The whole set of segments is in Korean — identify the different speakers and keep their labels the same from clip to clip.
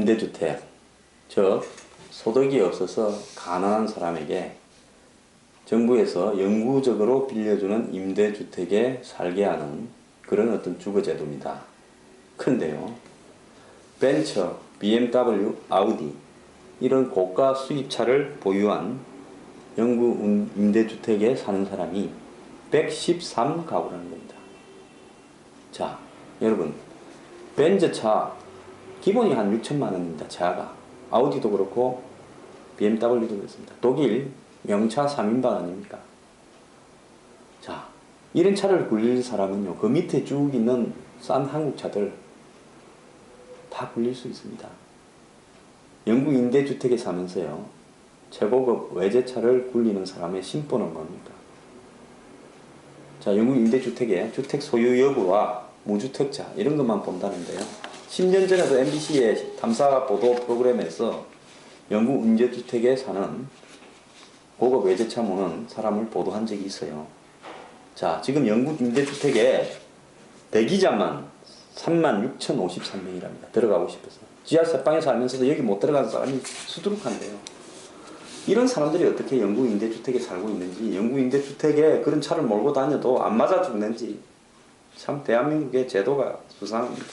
Speaker 1: 임대주택, 즉 소득이 없어서 가난한 사람에게 정부에서 영구적으로 빌려주는 임대주택에 살게 하는 그런 어떤 주거제도입니다. 근데요, 벤처, BMW, 아우디 이런 고가 수입차를 보유한 영구 임대주택에 사는 사람이 113가구라는 겁니다. 자, 여러분, 벤츠차 기본이 한 6천만 원입니다. 차가. 아우디도 그렇고 BMW도 그렇습니다. 독일 명차 3인방 아닙니까? 자, 이런 차를 굴릴 사람은요, 그 밑에 쭉 있는 싼 한국 차들 다 굴릴 수 있습니다. 영국 임대주택에 사면서요, 최고급 외제차를 굴리는 사람의 심보는 뭡니까? 자, 영국 임대주택의 주택 소유 여부와 무주택자 이런 것만 본다는데요. 10년 전에도 MBC의 탐사 보도 프로그램에서 영국 임대주택에 사는 고급 외제차 모는 사람을 보도한 적이 있어요. 자, 지금 영국 임대주택에 대기자만 36,053명이랍니다. 들어가고 싶어서. 지하 세방에 살면서도 여기 못 들어가는 사람이 수두룩한데요. 이런 사람들이 어떻게 영국 임대주택에 살고 있는지, 영국 임대주택에 그런 차를 몰고 다녀도 안 맞아 죽는지, 참 대한민국의 제도가 수상합니다.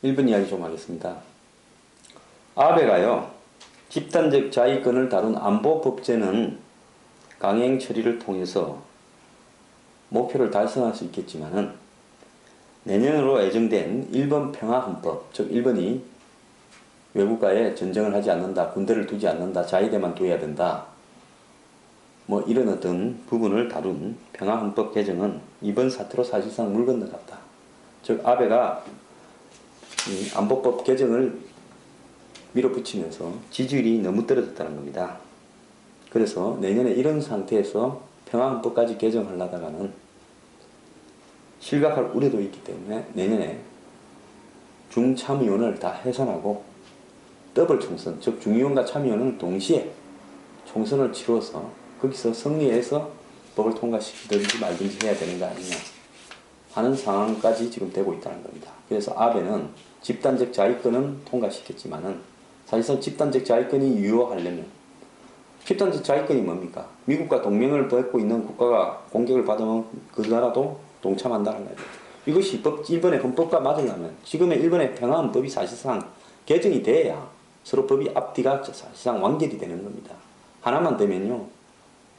Speaker 1: 일본 이야기 좀 하겠습니다. 아베가요, 집단적 자위권을 다룬 안보법제는 강행 처리를 통해서 목표를 달성할 수 있겠지만은 내년으로 예정된 일본 평화헌법, 즉 일본이 외국과의 전쟁을 하지 않는다, 군대를 두지 않는다, 자위대만 두어야 된다, 뭐 이런 어떤 부분을 다룬 평화헌법 개정은 이번 사태로 사실상 물 건너갔다. 즉 아베가 이 안보법 개정을 밀어붙이면서 지지율이 너무 떨어졌다는 겁니다. 그래서 내년에 이런 상태에서 평화헌법까지 개정하려다가는 실각할 우려도 있기 때문에 내년에 중참의원을 다 해산하고 더블 총선, 즉 중의원과 참의원을 동시에 총선을 치루어서 거기서 승리해서 법을 통과시키든지 말든지 해야 되는 거 아니냐 하는 상황까지 지금 되고 있다는 겁니다. 그래서 아베는 집단적 자위권은 통과시켰지만은 사실상 집단적 자위권이 유효하려면, 집단적 자위권이 뭡니까? 미국과 동맹을 맺고 있는 국가가 공격을 받으면 그 나라도 동참한다는 거죠. 이것이 일본의 헌법과 맞으려면 지금의 일본의 평화헌법이 사실상 개정이 돼야 서로 법이 앞뒤가 사실상 완결이 되는 겁니다. 하나만 되면요,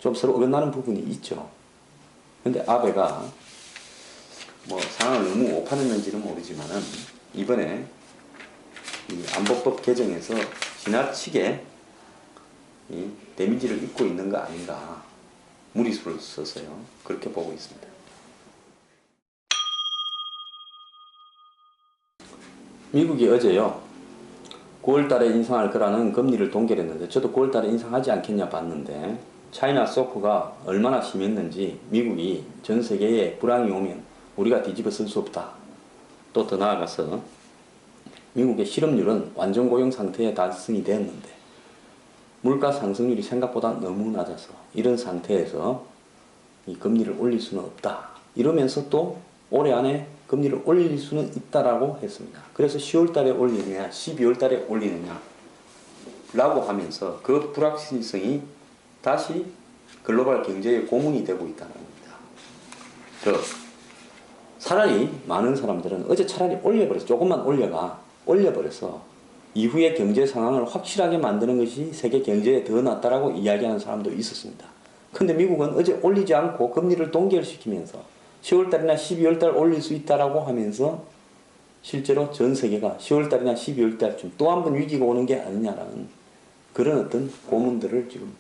Speaker 1: 좀 서로 어긋나는 부분이 있죠. 근데 아베가 뭐 상황을 너무 오판했는지는 모르지만은 이번에 이 안보법 개정에서 지나치게 이 데미지를 입고 있는 거 아닌가, 무리수를 써서요, 그렇게 보고 있습니다. 미국이 어제요, 9월달에 인상할 거라는 금리를 동결했는데, 저도 9월달에 인상하지 않겠냐 봤는데 차이나 소크가 얼마나 심했는지, 미국이 전 세계에 불황이 오면 우리가 뒤집어 쓸 수 없다. 또 더 나아가서 미국의 실업률은 완전 고용 상태에 달성이 되었는데 물가 상승률이 생각보다 너무 낮아서 이런 상태에서 이 금리를 올릴 수는 없다. 이러면서 또 올해 안에 금리를 올릴 수는 있다라고 했습니다. 그래서 10월달에 올리느냐 12월달에 올리느냐 라고 하면서 그 불확실성이 다시 글로벌 경제의 고문이 되고 있다는 겁니다. 차라리 많은 사람들은 어제 차라리 올려버려서, 조금만 올려버려서 이후의 경제 상황을 확실하게 만드는 것이 세계 경제에 더 낫다라고 이야기하는 사람도 있었습니다. 근데 미국은 어제 올리지 않고 금리를 동결시키면서 10월달이나 12월달 올릴 수 있다라고 하면서 실제로 전 세계가 10월달이나 12월달쯤 또 한 번 위기가 오는 게 아니냐라는 그런 어떤 고문들을 지금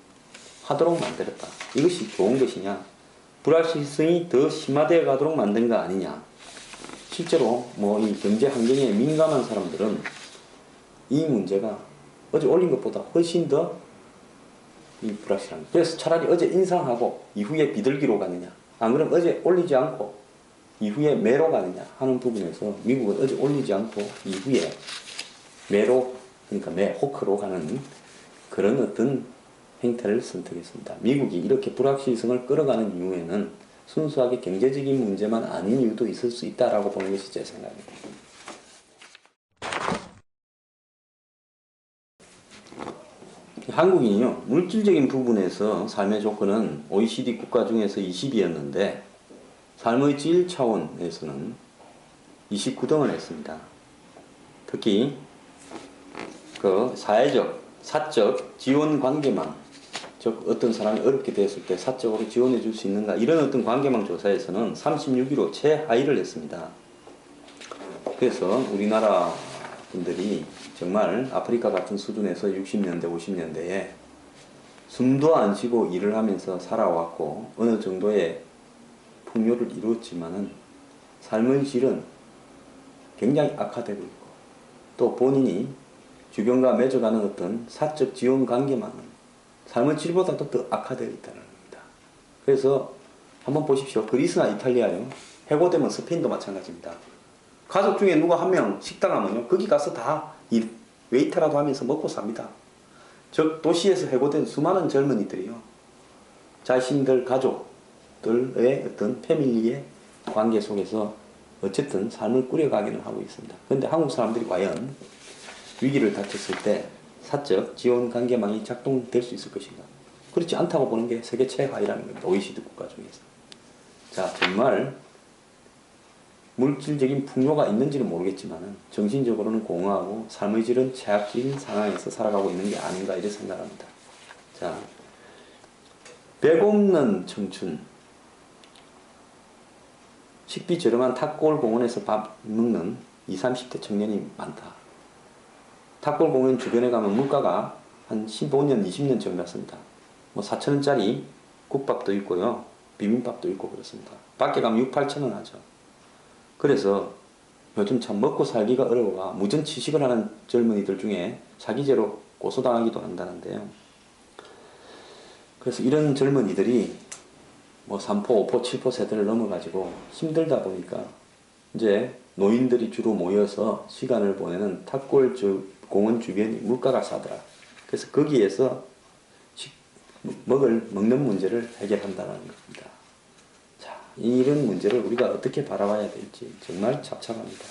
Speaker 1: 하도록 만들었다. 이것이 좋은 것이냐, 불확실성이 더 심화되어 가도록 만든 거 아니냐. 실제로 뭐 이 경제 환경에 민감한 사람들은 이 문제가 어제 올린 것보다 훨씬 더 이 불확실합니다. 그래서 차라리 어제 인상하고 이후에 비둘기로 가느냐, 안 그러면 어제 올리지 않고 이후에 매로 가느냐 하는 부분에서 미국은 어제 올리지 않고 이후에 매로, 그러니까 호크로 가는 그런 어떤 행태를 선택했습니다. 미국이 이렇게 불확실성을 끌어가는 이유에는 순수하게 경제적인 문제만 아닌 이유도 있을 수 있다라고 보는 것이 제 생각입니다. 한국인이요, 물질적인 부분에서 삶의 조건은 OECD 국가 중에서 20위였는데 삶의 질 차원에서는 29등을 했습니다. 특히 그 사회적, 사적 지원 관계망, 즉 어떤 사람이 어렵게 되었을 때 사적으로 지원해 줄 수 있는가, 이런 어떤 관계망 조사에서는 36위로 최하위를 했습니다. 그래서 우리나라 분들이 정말 아프리카 같은 수준에서 60년대, 50년대에 숨도 안 쉬고 일을 하면서 살아왔고 어느 정도의 풍요를 이루었지만은 삶의 질은 굉장히 악화되고 있고, 또 본인이 주변과 맺어가는 어떤 사적 지원 관계망은 삶의 질보다도 더 악화되어 있다는 겁니다. 그래서 한번 보십시오. 그리스나 이탈리아요, 해고되면 스페인도 마찬가지입니다. 가족 중에 누가 한 명 식당 하면요, 거기 가서 다 웨이터라도 하면서 먹고 삽니다. 즉 도시에서 해고된 수많은 젊은이들이요, 자신들 가족들의 어떤 패밀리의 관계 속에서 어쨌든 삶을 꾸려가기는 하고 있습니다. 그런데 한국 사람들이 과연 위기를 닥쳤을 때 사적 지원 관계망이 작동될 수 있을 것인가? 그렇지 않다고 보는 게 세계 최하위라는 겁니다. OECD 국가 중에서. 자, 정말 물질적인 풍요가 있는지는 모르겠지만 정신적으로는 공허하고 삶의 질은 최악적인 상황에서 살아가고 있는 게 아닌가, 이렇게 생각합니다. 자, 백 없는 청춘. 식비 저렴한 탑골 공원에서 밥 먹는 20, 30대 청년이 많다. 탑골 공원 주변에 가면 물가가 한 15년, 20년 전 같습니다. 뭐 4,000원짜리 국밥도 있고요, 비빔밥도 있고 그렇습니다. 밖에 가면 6, 8,000원 하죠. 그래서 요즘 참 먹고 살기가 어려워가 무전 취식을 하는 젊은이들 중에 사기죄로 고소당하기도 한다는데요. 그래서 이런 젊은이들이 뭐 3포, 5포, 7포 세대를 넘어가지고 힘들다 보니까 이제 노인들이 주로 모여서 시간을 보내는 탑골 공원 주변이 물가가 싸더라. 그래서 거기에서 먹는 문제를 해결한다는 겁니다. 자, 이런 문제를 우리가 어떻게 바라봐야 될지 정말 착잡합니다.